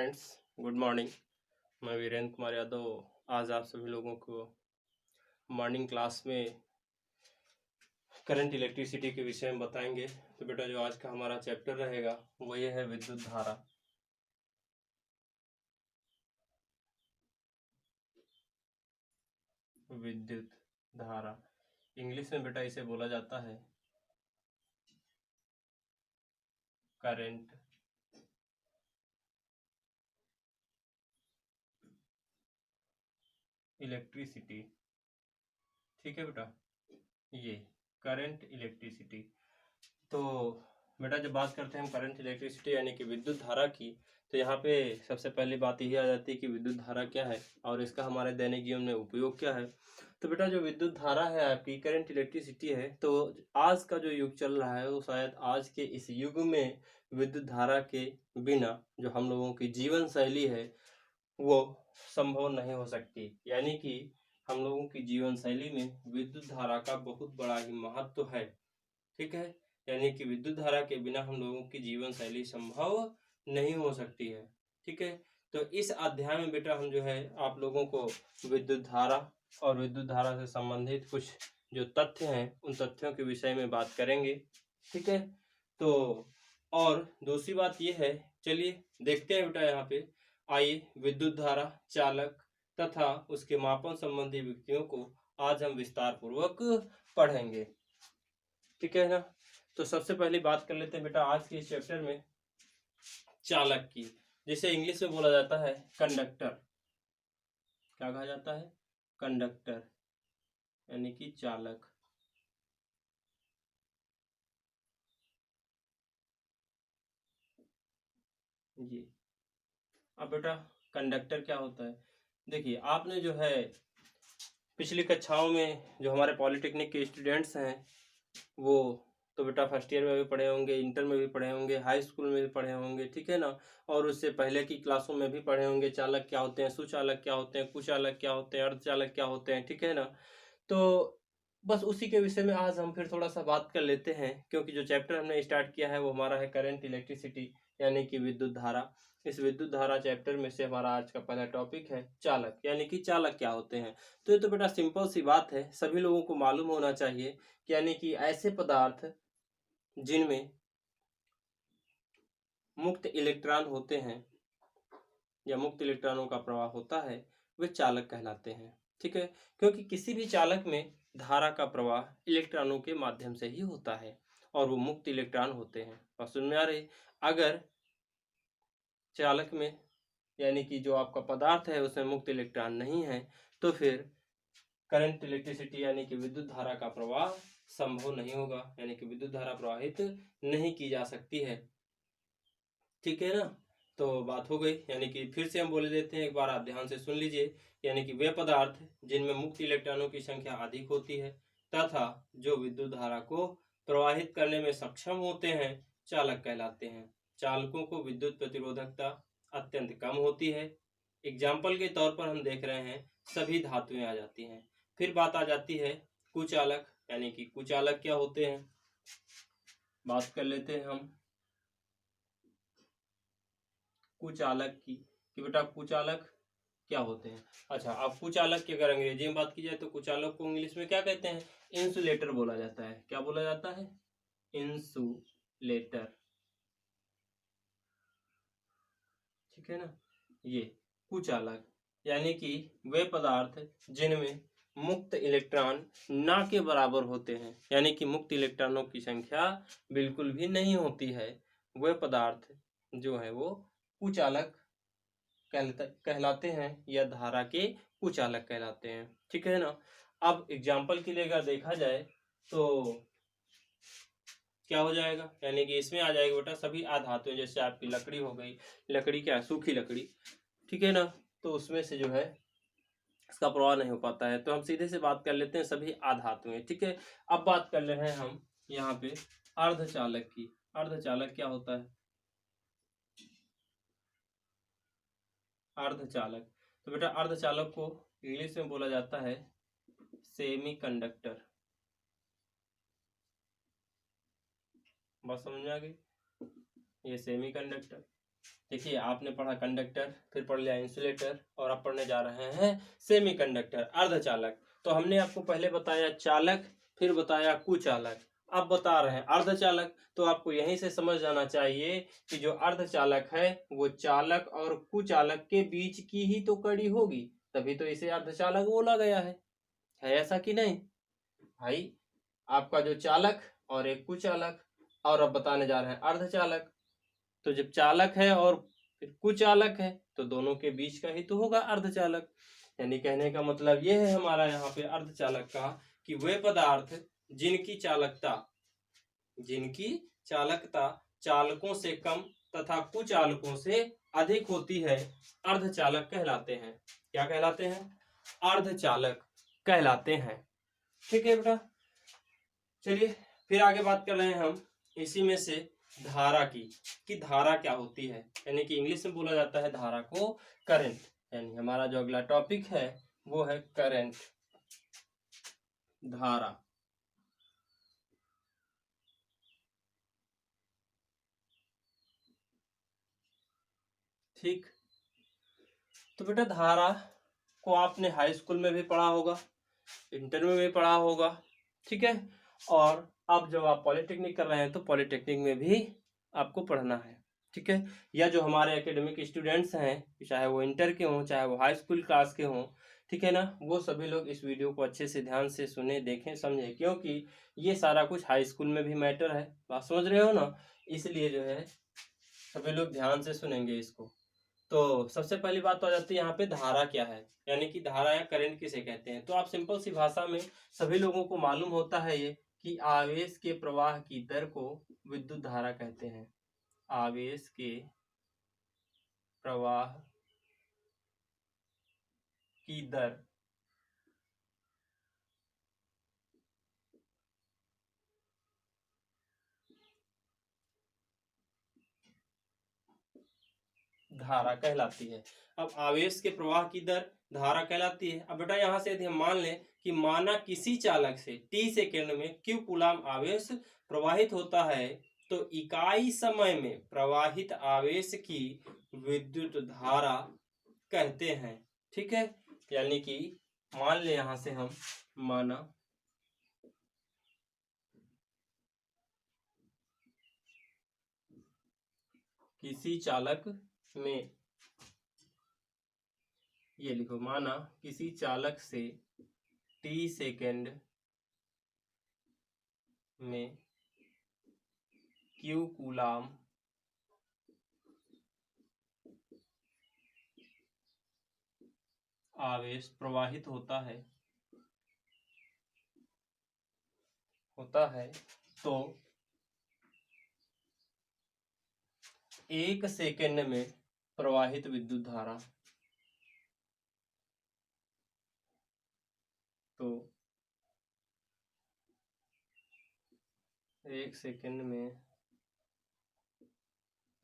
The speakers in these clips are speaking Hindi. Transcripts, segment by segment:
Friends, good morning. मैं वीरेंद्र कुमार यादव आज आप सभी लोगों को मॉर्निंग क्लास में करंट इलेक्ट्रिसिटी के विषय में बताएंगे। तो बेटा जो आज का हमारा चैप्टर रहेगा वो ये है विद्युत धारा। विद्युत धारा इंग्लिश में बेटा इसे बोला जाता है करंट इलेक्ट्रिसिटी। ठीक है बेटा, ये करंट इलेक्ट्रिसिटी। तो बेटा जब बात करते हैं हम करंट इलेक्ट्रिसिटी यानी कि विद्युत धारा की, तो यहाँ पे सबसे पहली बात यही आ जाती है कि विद्युत धारा क्या है और इसका हमारे दैनिक जीवन में उपयोग क्या है। तो बेटा जो विद्युत धारा है आपकी करंट इलेक्ट्रिसिटी है, तो आज का जो युग चल रहा है वो शायद आज के इस युग में विद्युत धारा के बिना जो हम लोगों की जीवन शैली है वो संभव नहीं हो सकती। यानी कि हम लोगों की जीवन शैली में विद्युत धारा का बहुत बड़ा ही महत्व है। ठीक है, यानी कि विद्युत धारा के बिना हम लोगों की जीवन शैली संभव नहीं हो सकती है। ठीक है, तो इस अध्याय में बेटा हम जो है आप लोगों को विद्युत धारा और विद्युत धारा से संबंधित कुछ जो तथ्य हैं उन तथ्यों के विषय में बात करेंगे। ठीक है, तो और दूसरी बात ये है, चलिए देखते हैं बेटा यहाँ पे। आइए, विद्युत धारा, चालक तथा उसके मापन संबंधी युक्तियों को आज हम विस्तार पूर्वक पढ़ेंगे। ठीक है ना। तो सबसे पहली बात कर लेते हैं बेटा आज के इस चैप्टर में चालक की, जिसे इंग्लिश में बोला जाता है कंडक्टर। क्या कहा जाता है? कंडक्टर यानी कि चालक। जी, अब बेटा कंडक्टर क्या होता है? देखिए, आपने जो है पिछली कक्षाओं में जो हमारे पॉलिटेक्निक के स्टूडेंट्स हैं वो तो बेटा फर्स्ट ईयर में भी पढ़े होंगे, इंटर में भी पढ़े होंगे, हाई स्कूल में भी पढ़े होंगे। ठीक है ना, और उससे पहले की क्लासों में भी पढ़े होंगे चालक क्या होते हैं, सुचालक क्या होते हैं, कुचालक क्या होते हैं, अर्धचालक क्या होते हैं। ठीक है ना, तो बस उसी के विषय में आज हम फिर थोड़ा सा बात कर लेते हैं, क्योंकि जो चैप्टर हमने स्टार्ट किया है वो हमारा है करंट इलेक्ट्रिसिटी यानी कि विद्युत धारा। इस विद्युत धारा चैप्टर में से हमारा आज का पहला टॉपिक है चालक, यानी कि चालक क्या होते हैं। तो ये तो बेटा सिंपल सी बात है, सभी लोगों को मालूम होना चाहिए, यानी कि ऐसे पदार्थ जिनमें मुक्त इलेक्ट्रॉन होते हैं या मुक्त इलेक्ट्रॉनों का प्रवाह होता है वे चालक कहलाते हैं। ठीक है, क्योंकि किसी भी चालक में धारा का प्रवाह इलेक्ट्रॉनों के माध्यम से ही होता है और वो मुक्त इलेक्ट्रॉन होते हैं। और सुन में आ रही, अगर चालक में यानी कि जो आपका पदार्थ है उसमें मुक्त इलेक्ट्रॉन नहीं है तो फिर करंट इलेक्ट्रिसिटी यानी कि विद्युत धारा का प्रवाह संभव नहीं होगा, यानी कि विद्युत धारा प्रवाहित नहीं की जा सकती है। ठीक है ना, तो बात हो गई। यानी कि फिर से हम बोले देते हैं, एक बार आप ध्यान से सुन लीजिए। यानी कि वे पदार्थ जिनमें मुक्त इलेक्ट्रॉनों की संख्या अधिक होती है तथा जो विद्युत धारा को प्रवाहित करने में सक्षम होते हैं चालक कहलाते हैं। चालकों को विद्युत प्रतिरोधकता अत्यंत कम होती है। एग्जाम्पल के तौर पर हम देख रहे हैं सभी धातुएं आ जाती हैं। फिर बात आ जाती है कुचालक, यानी कि कुचालक क्या होते हैं बात कर लेते हैं हम कुचालक की, कि बेटा कुचालक क्या होते हैं। अच्छा, अब कुचालक की अगर अंग्रेजी में बात की जाए तो कुचालक को इंग्लिश में क्या कहते हैं? इंसुलेटर बोला जाता है। क्या बोला जाता है? इंसुलेटर। ठीक है ना, ये कुचालक यानी कि वे पदार्थ जिनमें मुक्त इलेक्ट्रॉन ना के बराबर होते हैं, यानी कि मुक्त इलेक्ट्रॉनों की संख्या बिल्कुल भी नहीं होती है, वे पदार्थ जो है वो कुचालक कहलाते हैं या धारा के कुचालक कहलाते हैं। ठीक है ना, अब एग्जाम्पल के लिए अगर देखा जाए तो क्या हो जाएगा, यानी कि इसमें आ जाएगा बेटा सभी आधातुएं, जैसे आपकी लकड़ी हो गई, लकड़ी क्या है? सूखी लकड़ी। ठीक है ना, तो उसमें से जो है इसका प्रवाह नहीं हो पाता है, तो हम सीधे से बात कर लेते हैं सभी आधातुएं। ठीक है, अब बात कर रहे हैं हम यहाँ पे अर्धचालक की। अर्धचालक क्या होता है? अर्धचालक, तो बेटा अर्धचालक को इंग्लिश में बोला जाता है सेमी कंडक्टर। बात समझ में आ गई? ये सेमी कंडक्टर। देखिए आपने पढ़ा कंडक्टर, फिर पढ़ लिया इंसुलेटर, और अब पढ़ने जा रहे हैं सेमीकंडक्टर, अर्धचालक। तो हमने आपको पहले बताया चालक, फिर बताया कुचालक, अब बता रहे हैं अर्धचालक। तो आपको यहीं से समझ जाना चाहिए कि जो अर्धचालक है वो चालक और कुचालक के बीच की ही तो कड़ी होगी, तभी तो इसे अर्धचालक बोला गया है ऐसा कि नहीं भाई? आपका जो चालक और एक कुचालक, और अब बताने जा रहे हैं अर्धचालक। तो जब चालक है और फिर कुचालक है तो दोनों के बीच का ही तो होगा अर्धचालक। यानी कहने का मतलब ये है हमारा यहाँ पे अर्धचालक का कि वे पदार्थ जिनकी चालकता चालकों से कम तथा कुचालकों से अधिक होती है अर्धचालक कहलाते हैं। क्या कहलाते हैं? अर्धचालक कहलाते हैं। ठीक है बेटा, चलिए फिर आगे बात कर रहे हैं हम इसी में से धारा की, कि धारा क्या होती है, यानी कि इंग्लिश में बोला जाता है धारा को करंट। यानी हमारा जो अगला टॉपिक है वो है करंट, धारा। ठीक, तो बेटा धारा को आपने हाई स्कूल में भी पढ़ा होगा, इंटर में भी पढ़ा होगा, ठीक है। और अब जब आप पॉलिटेक्निक कर रहे हैं तो पॉलिटेक्निक में भी आपको पढ़ना है, ठीक है। या जो हमारे एकेडमिक स्टूडेंट्स हैं, चाहे वो इंटर के हों चाहे वो हाई स्कूल क्लास के हों, ठीक है ना, वो सभी लोग इस वीडियो को अच्छे से ध्यान से सुने, देखें, समझें, क्योंकि ये सारा कुछ हाई स्कूल में भी मैटर है। बात समझ रहे हो ना? इसलिए जो है सभी लोग ध्यान से सुनेंगे इसको। तो सबसे पहली बात तो आ जाती है यहाँ पे धारा क्या है, यानी कि धारा या करंट किसे कहते हैं। तो आप सिंपल सी भाषा में सभी लोगों को मालूम होता है ये कि आवेश के प्रवाह की दर को विद्युत धारा कहते हैं। आवेश के प्रवाह की दर धारा कहलाती है। अब आवेश के प्रवाह की दर धारा कहलाती है। अब बेटा यहाँ से यदि हम मान लें कि माना किसी चालक से t सेकेंड में q कूलाम आवेश प्रवाहित होता है, तो इकाई समय में प्रवाहित आवेश की विद्युत धारा कहते हैं। ठीक है, यानी कि मान ले यहाँ से हम, माना किसी चालक में, ये लिखो, माना किसी चालक से t सेकेंड में q कूलाम आवेश प्रवाहित होता है तो 1 सेकेंड में प्रवाहित विद्युत धारा, तो 1 सेकेंड में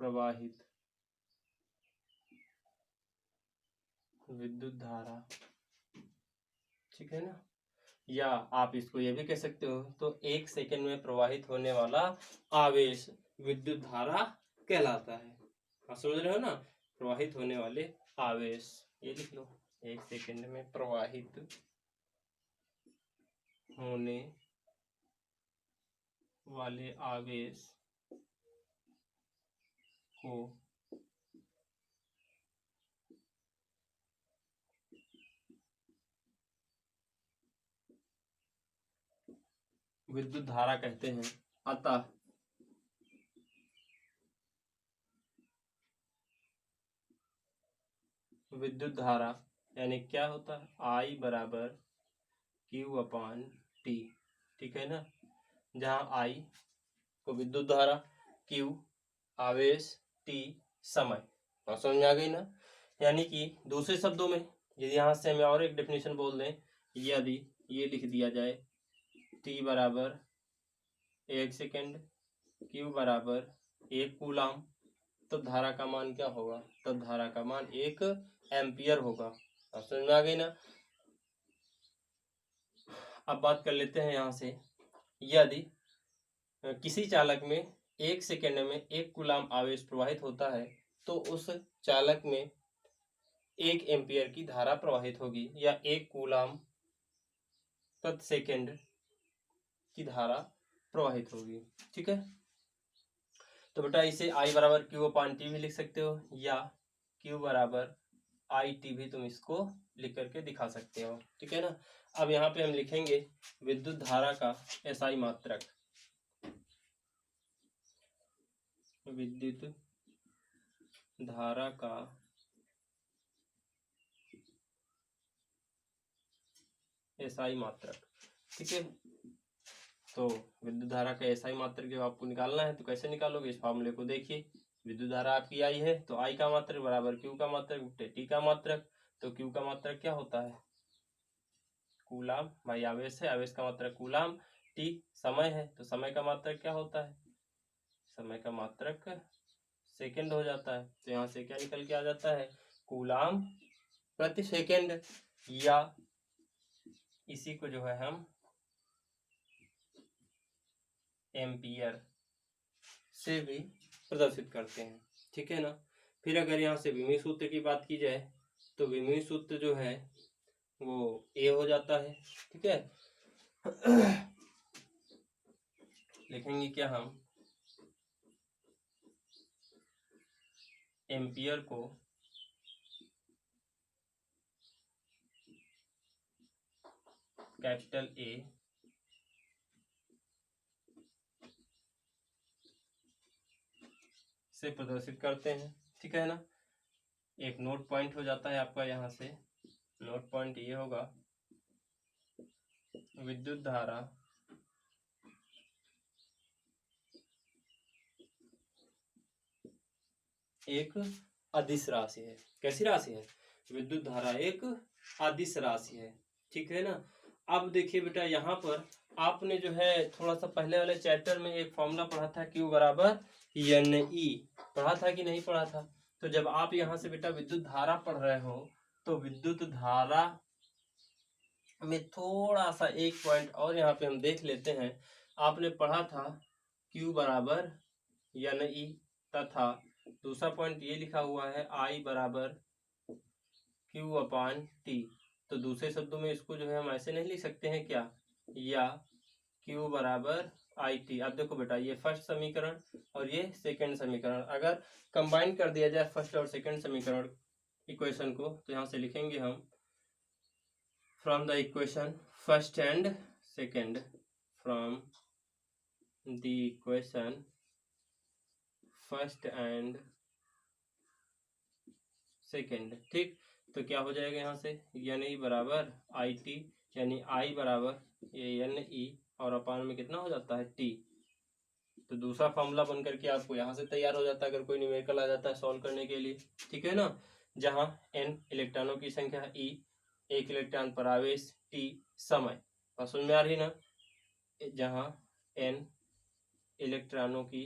प्रवाहित विद्युत धारा, ठीक है ना। या आप इसको ये भी कह सकते हो, तो 1 सेकेंड में प्रवाहित होने वाला आवेश विद्युत धारा कहलाता है। आप समझ रहे हो ना, प्रवाहित होने वाले आवेश, ये लिख लो, 1 सेकेंड में प्रवाहित होने वाले आवेश को विद्युत धारा कहते हैं। अतः विद्युत धारा यानी क्या होता है, I बराबर Q अपान T, ठीक है ना। जहाँ I को विद्युत धारा, Q आवेश, T समय, और समझ में आ गई ना। यानी कि दूसरे शब्दों में यदि यहाँ से हमें और एक डेफिनेशन बोल दें, यदि ये लिख दिया जाए T बराबर 1 सेकेंड, Q बराबर 1 कूलाम, तो धारा का मान क्या होगा, तो धारा का मान 1 एम्पियर होगा। अब समझ में आ गई ना। अब बात कर लेते हैं यहाँ से, यदि किसी चालक में 1 सेकेंड में 1 कूलाम आवेश प्रवाहित होता है, तो उस चालक में 1 एम्पियर की धारा प्रवाहित होगी या 1 कूलाम प्रति सेकंड की धारा प्रवाहित होगी। ठीक है, तो बेटा इसे I बराबर क्यू अपान टी भी लिख सकते हो या Q बराबर आई टी भी तुम इसको लिख करके दिखा सकते हो। ठीक है ना। अब यहाँ पे हम लिखेंगे विद्युत धारा का एसआई मात्रक, विद्युत धारा का एसआई मात्रक। ठीक है, तो विद्युत धारा का एसआई मात्रक जब आपको निकालना है तो कैसे निकालोगे, इस फॉर्मूले को देखिए। विद्युत धारा आपकी आई है तो आई का मात्रक बराबर क्यू का मात्रक टी का मात्रक। तो क्यू का मात्रक क्या होता है, कूलाम, भाई आवेश है, आवेश का मात्रक कूलाम, टी समय है तो समय का मात्रक क्या होता है, समय का मात्रक सेकंड हो जाता है। तो यहाँ से क्या निकल के आ जाता है, कूलाम प्रति सेकंड, या इसी को जो है हम एम्पियर से भी प्रदर्शित करते हैं। ठीक है ना। फिर अगर यहाँ से विमीय सूत्र की बात की जाए तो विमीय सूत्र जो है वो ए हो जाता है। ठीक है, लिखेंगे क्या हम, एम्पियर को कैपिटल ए से प्रदर्शित करते हैं। ठीक है ना। एक नोट पॉइंट हो जाता है आपका, यहाँ से नोट पॉइंट ये होगा, विद्युत धारा एक अदिश राशि है। कैसी राशि है, विद्युत धारा एक अदिश राशि है। ठीक है ना। अब देखिए बेटा, यहाँ पर आपने जो है थोड़ा सा पहले वाले चैप्टर में एक फॉर्मूला पढ़ा था, Q बराबर एन ई, पढ़ा था कि नहीं पढ़ा था। तो जब आप यहाँ से बेटा विद्युत धारा पढ़ रहे हो तो विद्युत धारा में थोड़ा सा एक पॉइंट और यहाँ पे हम देख लेते हैं। आपने पढ़ा था Q बराबर एन ई तथा दूसरा पॉइंट ये लिखा हुआ है I बराबर Q अपान टी। तो दूसरे शब्दों में इसको जो है हम ऐसे नहीं लिख सकते हैं क्या, या Q बराबर आई टी। अब देखो बेटा, ये फर्स्ट समीकरण और ये सेकंड समीकरण अगर कंबाइन कर दिया जाए फर्स्ट और सेकंड समीकरण इक्वेशन को, तो यहाँ से लिखेंगे हम from the equation first and second, from the equation first and second. ठीक, तो क्या हो जाएगा यहाँ से, एन ई बराबर आई टी, यानी आई बराबर एन ई और अपान में कितना हो जाता है टी। तो दूसरा फॉर्मूला बन करके आपको यहाँ से तैयार हो जाता है अगर कोई न्यूमेरिकल आ जाता है सॉल्व करने के लिए। ठीक है ना। जहाँ n इलेक्ट्रॉनों की संख्या E, एक इलेक्ट्रॉन पर आवेश T, समय, बात समझ में आ रही ना। जहाँ n इलेक्ट्रॉनों की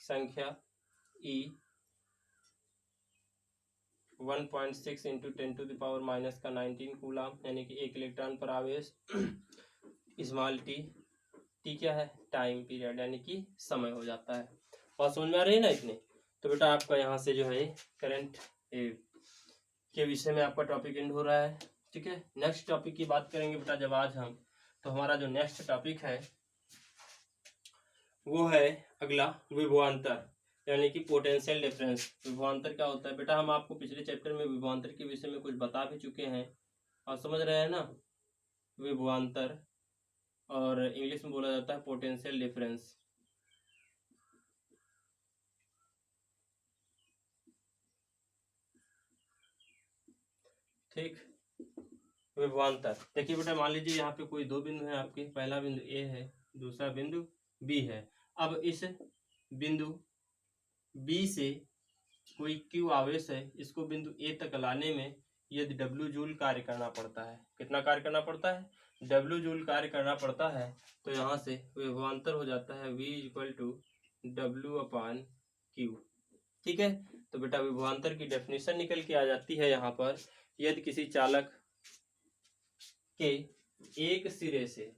संख्या E 1.6 इंटू 10⁻⁻⁻19 कूलाम, यानी कि एक इलेक्ट्रॉन पर आवेश स्मॉल टी, टी क्या है, टाइम पीरियड यानी कि समय हो जाता है। बात समझ में आ रही है ना इतने। तो बेटा आपका यहाँ से जो है करंट के विषय में आपका टॉपिक एंड हो रहा है। ठीक है, नेक्स्ट टॉपिक की बात करेंगे बेटा जब आज हम, तो हमारा जो नेक्स्ट टॉपिक है वो है अगला विभवांतर, यानी कि पोटेंशियल डिफरेंस। विभवांतर क्या होता है बेटा, हम आपको पिछले चैप्टर में विभवांतर के विषय में कुछ बता भी चुके हैं और समझ रहे हैं ना। विभवांतर और इंग्लिश में बोला जाता है पोटेंशियल डिफरेंस। ठीक, विभवांतर देखिए बेटा, मान लीजिए यहाँ पे कोई दो बिंदु है आपके, पहला बिंदु ए है, दूसरा बिंदु बी है। अब इस बिंदु बी से कोई क्यू आवेश है, इसको बिंदु ए तक लाने में यदि डब्ल्यू जूल कार्य करना पड़ता है, कितना कार्य करना पड़ता है, डब्ल्यू जूल कार्य करना पड़ता है। तो यहाँ से विभवांतर हो जाता है V equal to W upon Q. ठीक है, तो बेटा विभवांतर की डेफिनेशन निकल के आ जाती है यहाँ पर, यदि किसी चालक के एक सिरे से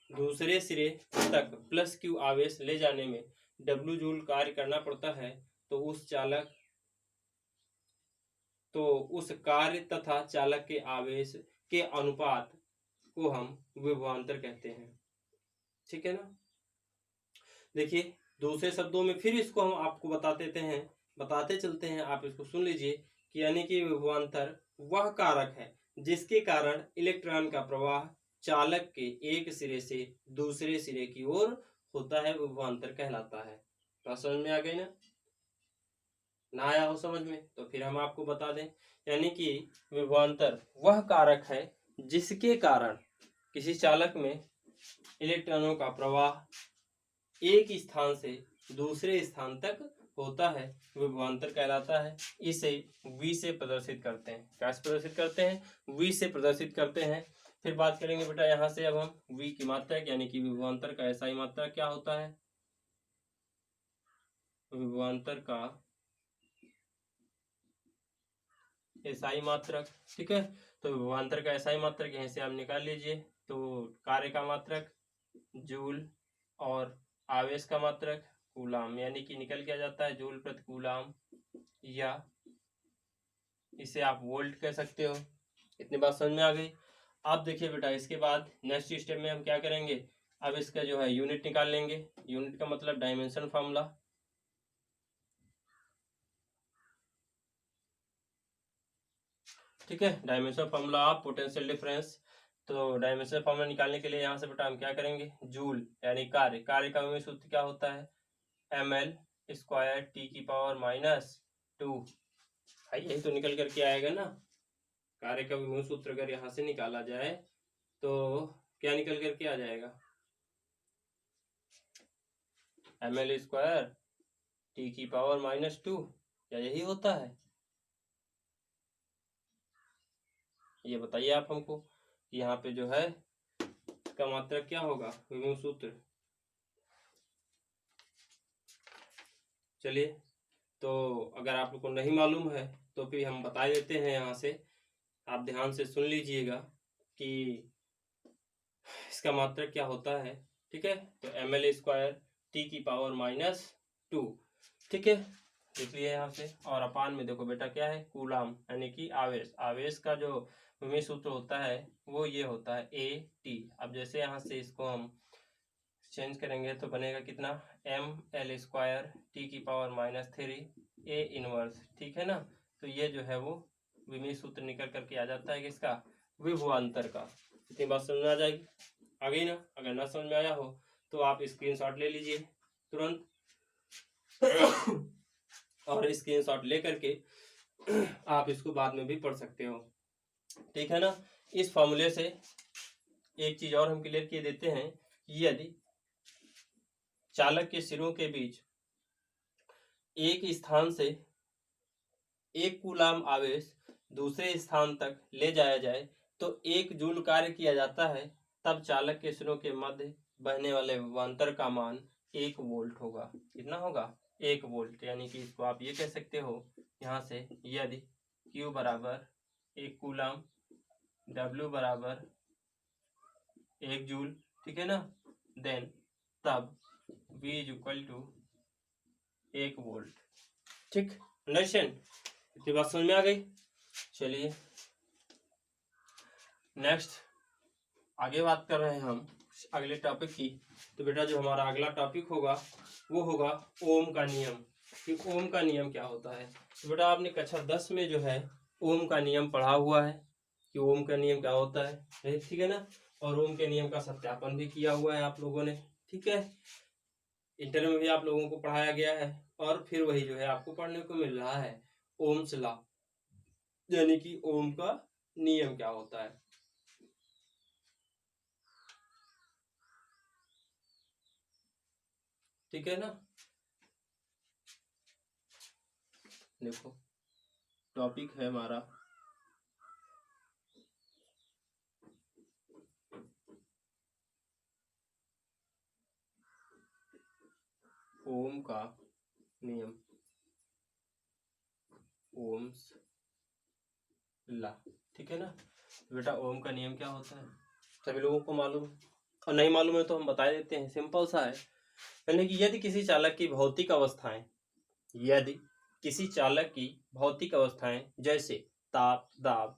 दूसरे सिरे तक प्लस क्यू आवेश ले जाने में W जूल कार्य करना पड़ता है तो उस कार्य तथा चालक के आवेश के अनुपात को हम विभवांतर कहते हैं। ठीक है ना। देखिए दूसरे शब्दों में फिर इसको हम आपको बताते चलते हैं, आप इसको सुन लीजिए कि यानी कि विभवांतर वह कारक है जिसके कारण इलेक्ट्रॉन का प्रवाह चालक के एक सिरे से दूसरे सिरे की ओर होता है, विभवांतर कहलाता है। तो समझ में आ गई ना आया हो समझ में तो फिर हम आपको बता दें, यानी कि विभवांतर वह कारक है जिसके कारण किसी चालक में इलेक्ट्रॉनों का प्रवाह एक स्थान से दूसरे स्थान तक होता है, विभवांतर कहलाता है। इसे V से प्रदर्शित करते हैं। कैसे प्रदर्शित करते हैं? V से प्रदर्शित करते हैं। फिर बात करेंगे बेटा यहाँ से अब हम V की मात्रक यानी कि विभवांतर का SI मात्रक क्या होता है। विभवांतर का SI मात्रक, ठीक है। तो विभवांतर का SI मात्रक यहीं से आप निकाल लीजिए। तो कार्य का मात्रक जूल और आवेश का मात्रक कूलाम, यानी कि निकल के आ जाता है जूल प्रति कूलाम, या इसे आप वोल्ट कह सकते हो। इतनी बात समझ में आ गई। आप देखिए बेटा इसके बाद नेक्स्ट स्टेप में हम क्या करेंगे, अब इसका जो है यूनिट निकाल लेंगे। यूनिट का मतलब डायमेंशन फॉर्मूला। ठीक है, dimension formula of potential difference. तो डायमेंशन फॉर्मूला निकालने के लिए यहाँ से बेटा हम क्या करेंगे, जूल यानी कार्य का विभव सूत्र क्या होता है, ml स्क्वायर टी की पावर -2। यही तो निकल करके आएगा ना। कार्य का विभव सूत्र अगर यहाँ से निकाला जाए तो क्या निकल करके आ जाएगा, ml स्क्वायर टी की पावर -2। क्या यही होता है? ये बताइए आप हमको, यहाँ पे जो है इसका मात्रक क्या होगा, विभव सूत्र। चलिए, तो अगर आप लोग को नहीं मालूम है तो फिर हम बता देते हैं यहाँ से, आप ध्यान से सुन लीजिएगा कि इसका मात्रक क्या होता है। ठीक है, तो ml स्क्वायर टी की पावर -2। ठीक है, देख लिया यहाँ से। और अपान में देखो बेटा क्या है, कूलाम यानी कि आवेश का जो विभव सूत्र होता है वो ये होता है AT। अब जैसे यहाँ से इसको हम चेंज करेंगे तो बनेगा कितना, ml स्क्वायर टी की पावर -3 A इनवर्स। ठीक है ना। तो ये जो है वो विभव सूत्र निकल करके आ जाता है किसका, विभवांतर का। इतनी बात समझ में आ जाएगी, आ गई ना। अगर ना समझ में आया हो तो आप स्क्रीनशॉट ले लीजिए तुरंत और स्क्रीनशॉट ले करके आप इसको बाद में भी पढ़ सकते हो। ठीक है ना। इस फॉर्मूले से एक चीज और हम क्लियर किए देते हैं, यदि चालक के सिरों के बीच एक स्थान से एक कूलाम आवेश दूसरे स्थान तक ले जाया जाए तो 1 जूल कार्य किया जाता है, तब चालक के सिरों के मध्य बहने वाले विभवांतर का मान 1 वोल्ट होगा। कितना होगा, 1 वोल्ट। यानी कि इसको आप ये कह सकते हो यहाँ से, यदि Q बराबर 1 कूलाम, W बराबर 1 जूल, ठीक है ना, देन तब V is equal to 1 volt. ठीक, अंडरस्टैंड, इतनी बात समझ में आ गई। चलिए नेक्स्ट आगे बात कर रहे हैं हम अगले टॉपिक की। तो बेटा जो हमारा अगला टॉपिक होगा वो होगा ओम का नियम, कि ओम का नियम क्या होता है। तो बेटा आपने कक्षा 10 में जो है ओम का नियम पढ़ा हुआ है कि ओम का नियम क्या होता है, ठीक है ना। और ओम के नियम का सत्यापन भी किया हुआ है आप लोगों ने। ठीक है, इंटर में भी आप लोगों को पढ़ाया गया है और फिर वही जो है आपको पढ़ने को मिल रहा है, ओम्स लॉ, यानी कि ओम का नियम क्या होता है। ठीक है ना। देखो टॉपिक है हमारा ओम का नियम, ओम्स लॉ। ठीक है ना। बेटा ओम का नियम क्या होता है सभी लोगों को मालूम है, और नहीं मालूम है तो हम बता देते हैं, सिंपल सा है। यानी कि यदि किसी चालक की भौतिक अवस्थाएं, यदि किसी चालक की भौतिक अवस्थाएं जैसे ताप, दाब,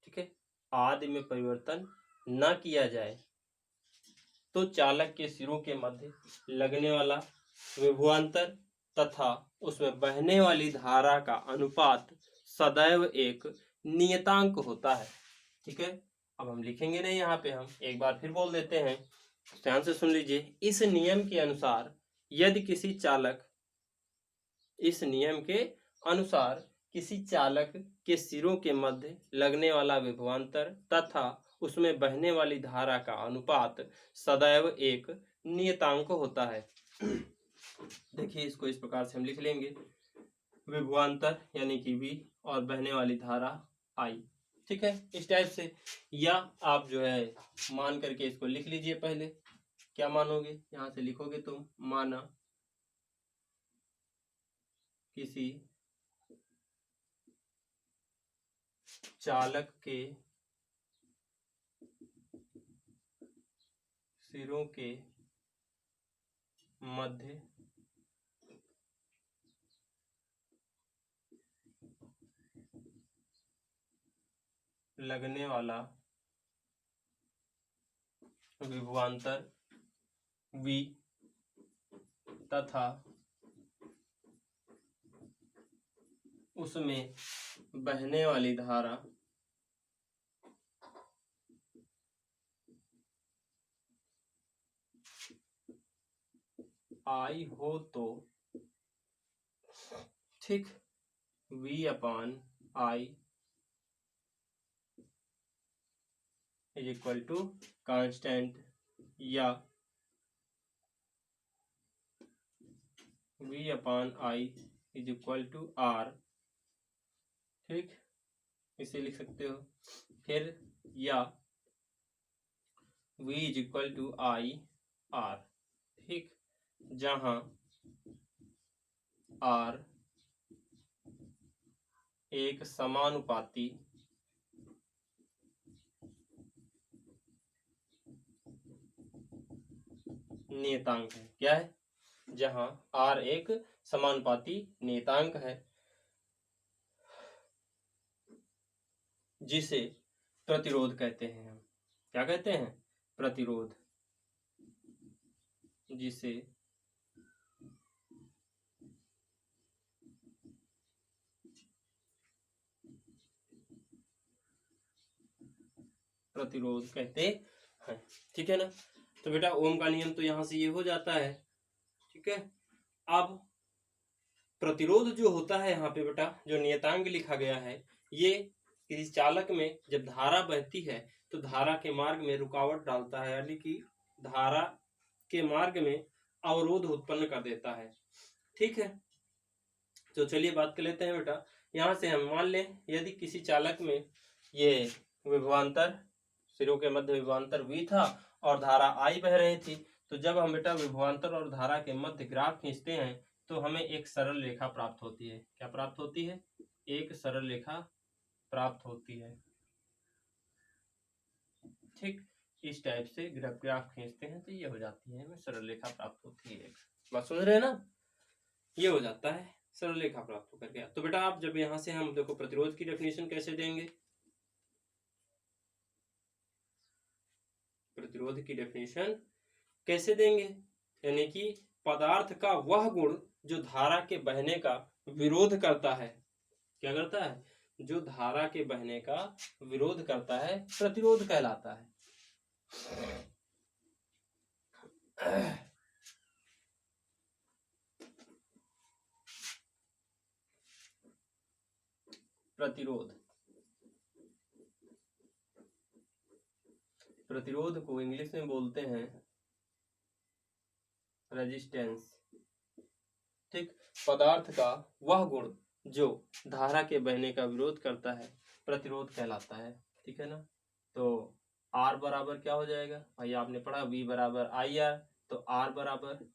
ठीक है, आदि में परिवर्तन न किया जाए तो चालक के सिरों के मध्य लगने वाला विभवांतर तथा उसमें बहने वाली धारा का अनुपात सदैव एक नियतांक होता है। ठीक है, अब हम लिखेंगे नहीं, यहाँ पे हम एक बार फिर बोल देते हैं, ध्यान से सुन लीजिए। इस नियम के अनुसार यदि किसी चालक, इस नियम के अनुसार किसी चालक के सिरों के मध्य लगने वाला विभवांतर तथा उसमें बहने वाली धारा का अनुपात सदैव एक नियतांक होता है। देखिए, इसको इस प्रकार से हम लिख लेंगे, विभवांतर यानी कि V और बहने वाली धारा I। ठीक है, इस टाइप से, या आप जो है मान करके इसको लिख लीजिए। पहले क्या मानोगे, यहां से लिखोगे तुम, माना किसी चालक के सिरों के मध्य लगने वाला विभवांतर V तथा उसमें बहने वाली धारा I हो तो, ठीक, V upon I is equal to constant, या V upon I is equal to R। ठीक, इसे लिख सकते हो। फिर या V is equal to I R। ठीक, जहां R एक समानुपाती नियतांक है। क्या है, जहां R एक समानुपाती नियतांक है, जिसे प्रतिरोध कहते हैं। हम क्या कहते हैं, प्रतिरोध, जिसे प्रतिरोध कहते हैं। ठीक है ना, तो बेटा ओम का नियम तो यहां से ये हो जाता है। ठीक है, अब प्रतिरोध जो होता है यहाँ पे बेटा, जो नियतांक लिखा गया है, ये किसी चालक में जब धारा बहती है तो धारा के मार्ग में रुकावट डालता है, यानी कि धारा के मार्ग में अवरोध उत्पन्न कर देता है। ठीक है, तो चलिए बात कर लेते हैं बेटा। यहाँ से हम मान लें, यदि किसी चालक में ये विभवांतर, सिरों के मध्य विभवांतर V था और धारा I बह रही थी, तो जब हम बेटा विभवांतर और धारा के मध्य ग्राफ खींचते हैं तो हमें एक सरल रेखा प्राप्त होती है। क्या प्राप्त होती है, एक सरल रेखा प्राप्त होती है। ठीक, इस टाइप से ग्राफ खींचते हैं तो ये हो जाती है, हमें सरल रेखा प्राप्त होती है। बात समझ रहे हैं ना, ये हो जाता है सरल रेखा प्राप्त होकर के। तो बेटा आप जब यहां से हम देखो प्रतिरोध की डेफिनेशन कैसे देंगे, प्रतिरोध की डेफिनेशन कैसे देंगे, यानी कि पदार्थ का वह गुण जो धारा के बहने का विरोध करता है। क्या करता है, जो धारा के बहने का विरोध करता है, प्रतिरोध कहलाता है। प्रतिरोध, प्रतिरोध को इंग्लिश में बोलते हैं रेजिस्टेंस। ठीक, पदार्थ का वह गुण जो धारा के बहने का विरोध करता है, प्रतिरोध कहलाता है। ठीक है ना, तो R बराबर क्या हो जाएगा भाई, आपने पढ़ा V बराबर IR, तो R बराबर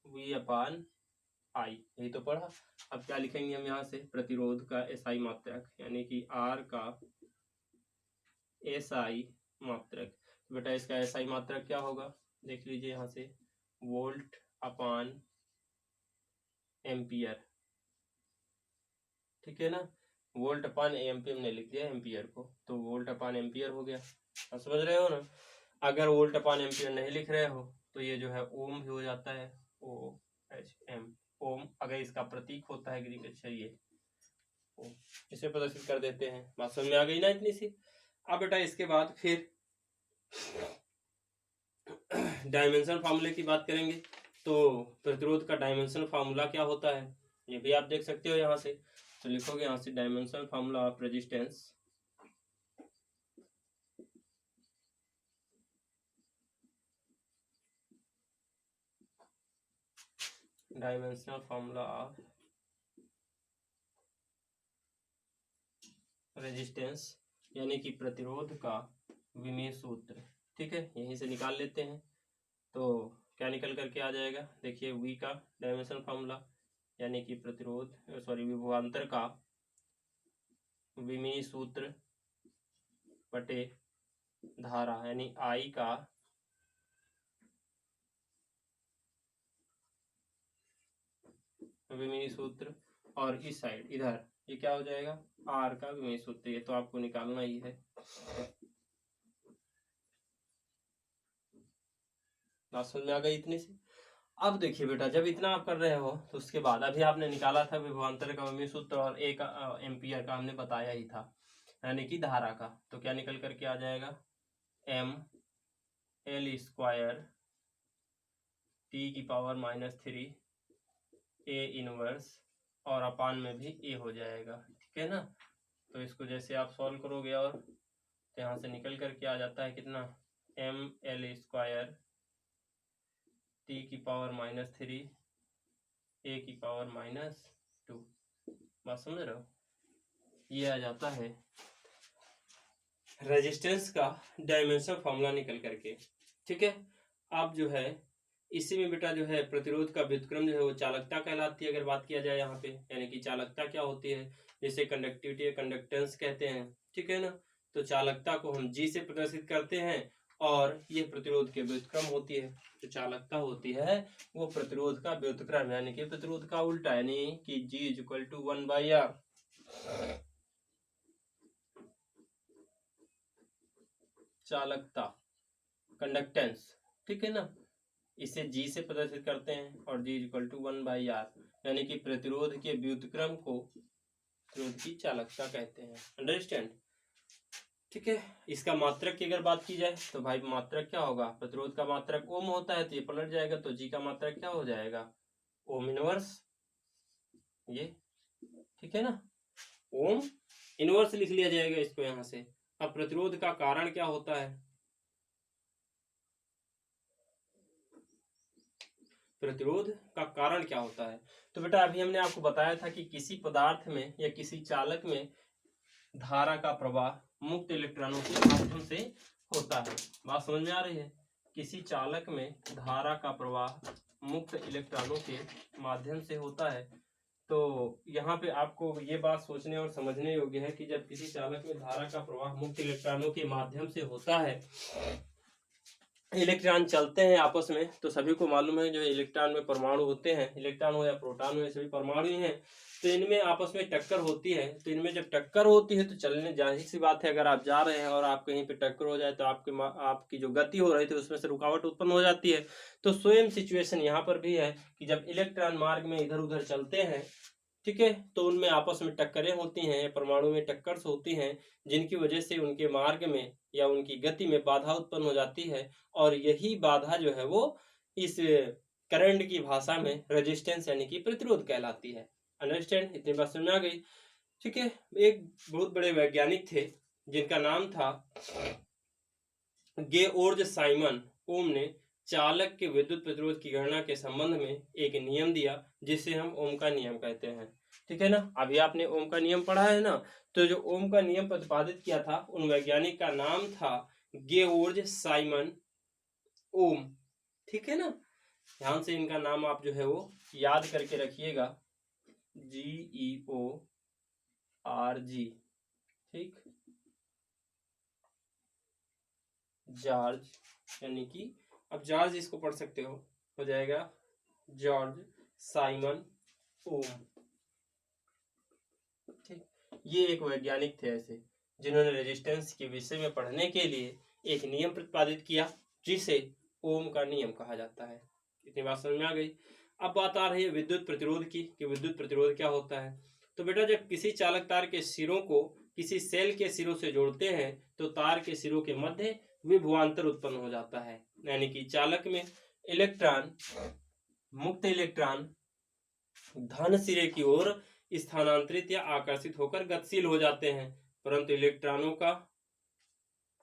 V अपान I, यही तो पढ़ा। अब क्या लिखेंगे हम यहाँ से, प्रतिरोध का SI मात्रक, यानी कि R का SI मात्रक। बेटा इसका SI मात्रक क्या होगा, देख लीजिए यहाँ से, वोल्ट अपॉन एम्पियर, ठीक है ना। वोल्ट अपॉन एम्पियर हमने लिख दिया एम्पियर को, तो वोल्ट अपॉन एम्पियर हो गया। आप समझ रहे हो ना। अगर वोल्ट अपॉन एम्पियर नहीं लिख रहे हो तो ये जो है ओम भी हो जाता है, OHM, ओम। अगर इसका प्रतीक होता है ग्रीक अक्षर ये ओम, इसे प्रदर्शित कर देते हैं। बात समझ में आ गई ना इतनी सी। अब बेटा इसके बाद फिर डायमेंशन फार्मूले की बात करेंगे। तो प्रतिरोध का डायमेंशन फार्मूला क्या होता है ये भी आप देख सकते हो यहाँ से। तो लिखोगे यहाँ से dimension formula of resistance, dimensional formula of resistance यानी कि प्रतिरोध का विमीय सूत्र, ठीक है। यहीं से निकाल लेते हैं तो क्या निकल करके आ जाएगा, देखिए वी का डायमेंशनल फार्मूला यानी कि प्रतिरोध विभवांतर का विमीय सूत्र बटे धारा यानी आई का विमीय सूत्र, और इस साइड इधर ये क्या हो जाएगा आर का विमीय सूत्र। ये तो आपको निकालना ही है। बात समझ में आ गई इतनी सी। अब देखिए बेटा जब इतना आप कर रहे हो तो उसके बाद अभी आपने निकाला था विभवांतर का विमीय सूत्र और एक एम्पियर का हमने बताया ही था यानी कि धारा का। तो क्या निकल करके आ जाएगा mL² T⁻³ A इनवर्स और अपान में भी A हो जाएगा, ठीक है ना। तो इसको जैसे आप सॉल्व करोगे और तो यहाँ से निकल करके आ जाता है कितना mL² T⁻³ A⁻²। बात समझ रहे हो, ये आ जाता है रेजिस्टेंस का डायमेंशन फार्मूला निकल करके, ठीक है। अब जो है इसी में बेटा जो है प्रतिरोध का व्युत्क्रम जो है वो चालकता कहलाती है। अगर बात किया जाए यहाँ पे यानी कि चालकता क्या होती है, जिसे कंडक्टिविटी या कंडक्टेंस कहते हैं, ठीक है ना। तो चालकता को हम जी से प्रदर्शित करते हैं और ये प्रतिरोध के व्युत्क्रम होती है। जो चालकता होती है वो प्रतिरोध का व्युत्क्रम यानी कि प्रतिरोध का उल्टा यानी कि G = 1/R। चालकता कंडक्टेंस, ठीक है ना, इसे जी से प्रदर्शित करते हैं और G = 1/R यानी कि प्रतिरोध के व्युत्क्रम को प्रतिरोध की चालकता कहते हैं। अंडरस्टैंड, ठीक है। इसका मात्रक की अगर बात की जाए तो भाई मात्रक क्या होगा, प्रतिरोध का मात्रक ओम होता है तो ये पलट जाएगा, तो जी का मात्रक क्या हो जाएगा ओम इनवर्स, ये ठीक है ना। ओम इनवर्स लिख लिया जाएगा इसको यहाँ से। अब प्रतिरोध का कारण क्या होता है, प्रतिरोध का कारण क्या होता है। तो बेटा अभी हमने आपको बताया था कि किसी पदार्थ में या किसी चालक में धारा का प्रवाह मुक्त इलेक्ट्रॉनों के माध्यम से होता है। बात समझ में आ रही है, किसी चालक में धारा का प्रवाह मुक्त इलेक्ट्रॉनों के माध्यम से होता है। तो यहाँ पे आपको ये बात सोचने और समझने योग्य है कि जब किसी चालक में धारा का प्रवाह मुक्त इलेक्ट्रॉनों के माध्यम से होता है, इलेक्ट्रॉन चलते हैं आपस में, तो सभी को मालूम है जो इलेक्ट्रॉन में परमाणु होते हैं, इलेक्ट्रॉन हो या प्रोटॉन हो, सभी परमाणु ही हैं। तो इनमें आपस में टक्कर होती है। तो इनमें जब टक्कर होती है तो चलने, जाहिर सी बात है, अगर आप जा रहे हैं और आप कहीं पे टक्कर हो जाए तो आपकी जो गति हो रही थी उसमें से रुकावट उत्पन्न हो जाती है। तो सेम सिचुएशन यहाँ पर भी है कि जब इलेक्ट्रॉन मार्ग में इधर उधर चलते हैं, ठीक है, तो उनमें आपस में टक्करें होती हैं, परमाणु में टक्कर होती हैं, जिनकी वजह से उनके मार्ग में या उनकी गति में बाधा उत्पन्न हो जाती है। और यही बाधा जो है वो इस करंट की भाषा में रेजिस्टेंस यानी कि प्रतिरोध कहलाती है। अंडरस्टैंड, इतनी बात समझ में आ गई, ठीक है। एक बहुत बड़े वैज्ञानिक थे जिनका नाम था गेओर्ग साइमन ओम ने चालक के विद्युत प्रतिरोध की गणना के संबंध में एक नियम दिया जिसे हम ओम का नियम कहते हैं, ठीक है ना। अभी आपने ओम का नियम पढ़ा है ना। तो जो ओम का नियम प्रतिपादित किया था उन वैज्ञानिक का नाम था गेओर्ग साइमन ओम, ठीक है ना। ध्यान से इनका नाम आप जो है वो याद करके रखिएगा, GEORG, ठीक, जॉर्ज, यानी कि अब जॉर्ज इसको पढ़ सकते हो जाएगा जॉर्ज साइमन ओम। ठीक, ये एक वैज्ञानिक थे ऐसे जिन्होंने रेजिस्टेंस के विषय में पढ़ने के लिए एक नियम प्रतिपादित किया जिसे ओम का नियम कहा जाता है। इतनी बात समझ में आ गई। अब बात आ रही है विद्युत प्रतिरोध की कि विद्युत प्रतिरोध क्या होता है। तो बेटा जब किसी चालक तार के सिरों को किसी सेल के सिरों से जोड़ते हैं तो तार के सिरों के मध्य विभवांतर उत्पन्न हो जाता है, यानी कि चालक में इलेक्ट्रॉन, मुक्त इलेक्ट्रॉन धन सिरे की ओर स्थानांतरित या आकर्षित होकर गतिशील हो जाते हैं, परंतु इलेक्ट्रॉनों का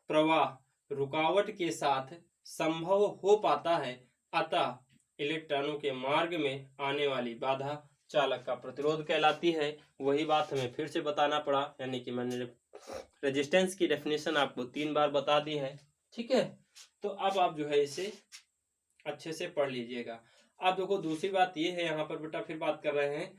प्रवाह रुकावट के साथ संभव हो पाता है। अतः इलेक्ट्रॉनों के मार्ग में आने वाली बाधा चालक का प्रतिरोध कहलाती है। वही बात हमें फिर से बताना पड़ा, यानी कि मैंने रेजिस्टेंस की डेफिनेशन आपको 3 बार बता दी है। ठीक है, तो अब आप जो है इसे अच्छे से पढ़ लीजिएगा। अब देखो दूसरी बात ये है, यहाँ पर बेटा फिर बात कर रहे हैं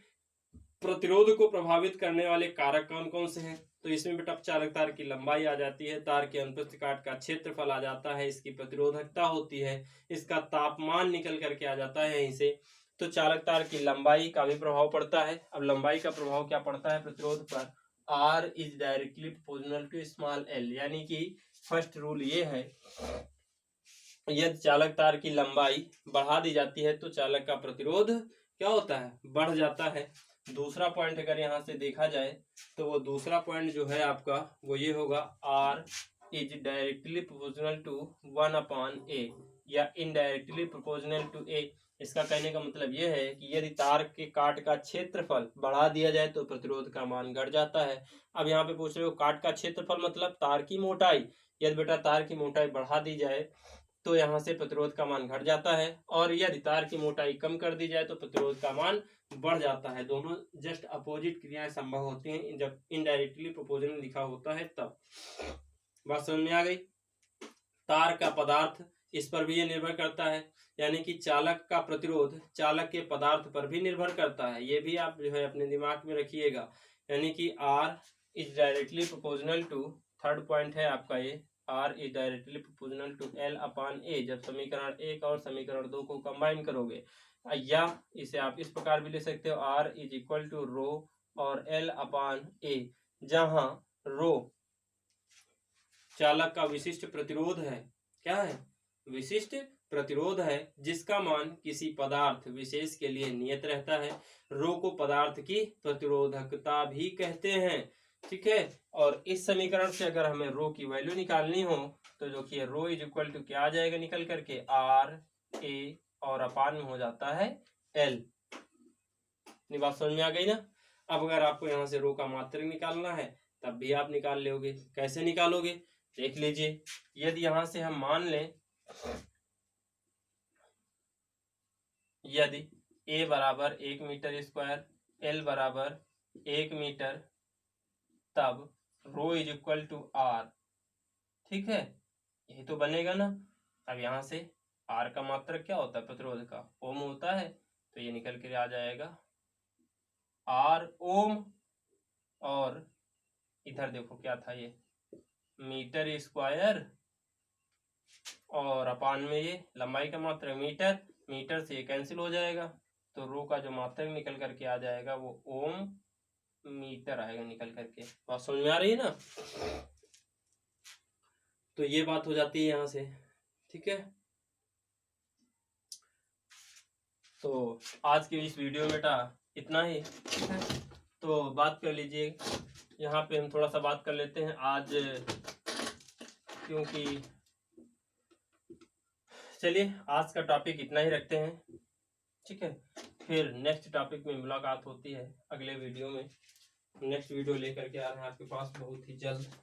प्रतिरोध को प्रभावित करने वाले कारक कौन कौन से हैं। तो इसमें बेटा चालक तार की लंबाई आ जाती है, तार के अनुप्रस्थ काट का क्षेत्रफल आ जाता है, इसकी प्रतिरोधकता होती है, इसका तापमान निकल करके आ जाता है यहीं से। तो चालक तार की लंबाई का भी प्रभाव पड़ता है। अब लंबाई का प्रभाव क्या पड़ता है प्रतिरोध पर, R is directly proportional to small l, यानी कि फर्स्ट रूल ये है यदि चालक तार की लंबाई बढ़ा दी जाती है तो चालक का प्रतिरोध क्या होता है, बढ़ जाता है। दूसरा पॉइंट अगर यहाँ से देखा जाए तो वो दूसरा पॉइंट जो है आपका वो ये होगा, R is directly proportional to 1/a या इनडायरेक्टली प्रोपोर्शनल टू a। इसका कहने का मतलब ये है कि यदि तार के काट का क्षेत्रफल बढ़ा दिया जाए तो प्रतिरोध का मान घट जाता है। अब यहाँ पे पूछ रहे हो काट का क्षेत्रफल मतलब तार की मोटाई, यदि बेटा तार की मोटाई बढ़ा दी जाए तो यहाँ से प्रतिरोध का मान घट जाता है, और यदि तार की मोटाई कम कर दी जाए तो प्रतिरोध का मान बढ़ जाता है। दोनों जस्ट अपोजिट क्रियाएं संभव होती हैं जब इनडायरेक्टली प्रोपोर्शनल लिखा होता है तब। बात समझ में आ गई। तार का पदार्थ इस पर भी ये निर्भर करता है, यानी कि चालक का प्रतिरोध चालक के पदार्थ पर भी निर्भर करता है। ये भी आप जो है अपने दिमाग में रखिएगा, यानी कि R is directly proportional to, third point है आपका ये, R is directly proportional to L/A। जब समीकरण 1 और समीकरण 2 को कंबाइन करोगे, या इसे आप इस प्रकार भी ले सकते हो, R इज इक्वल टू रो और L/A, जहां रो चालक का विशिष्ट प्रतिरोध है। क्या है, विशिष्ट प्रतिरोध है जिसका मान किसी पदार्थ विशेष के लिए नियत रहता है। रो को पदार्थ की प्रतिरोधकता भी कहते हैं। ठीक है, और इस समीकरण से अगर हमें रो की वैल्यू निकालनी हो तो जो कि रो इज इक्वल टू क्या आ जाएगा निकल करके, RA और अपान में हो जाता है L। बात समझ में आ गई ना। अब अगर आपको यहाँ से रो का मात्रक निकालना है तब भी आप निकाल लोगे। कैसे निकालोगे देख लीजिए। यदि यहां से हम मान लें यदि A बराबर 1 मीटर स्क्वायर, L बराबर 1 मीटर, तब रो इज इक्वल टू R। ठीक है, यही तो बनेगा ना। अब यहां से R का मात्रक क्या होता है प्रतिरोध का, ओम होता है, तो ये निकल के आ जाएगा R ओम, और इधर देखो क्या था ये मीटर स्क्वायर, और अपान में ये लंबाई का मात्रक मीटर, मीटर से ये कैंसिल हो जाएगा, तो रो का जो मात्रक निकल करके आ जाएगा वो ओम मीटर आएगा निकल करके। बात समझ में आ रही है ना। तो ये बात हो जाती है यहां से। ठीक है, तो आज के इस वीडियो में बेटा इतना ही। ठीक है, तो बात कर लीजिए, यहाँ पे हम थोड़ा सा बात कर लेते हैं आज, क्योंकि चलिए आज का टॉपिक इतना ही रखते हैं। ठीक है, फिर नेक्स्ट टॉपिक में मुलाकात होती है अगले वीडियो में। नेक्स्ट वीडियो लेकर के आ रहे हैं आपके पास बहुत ही जल्द।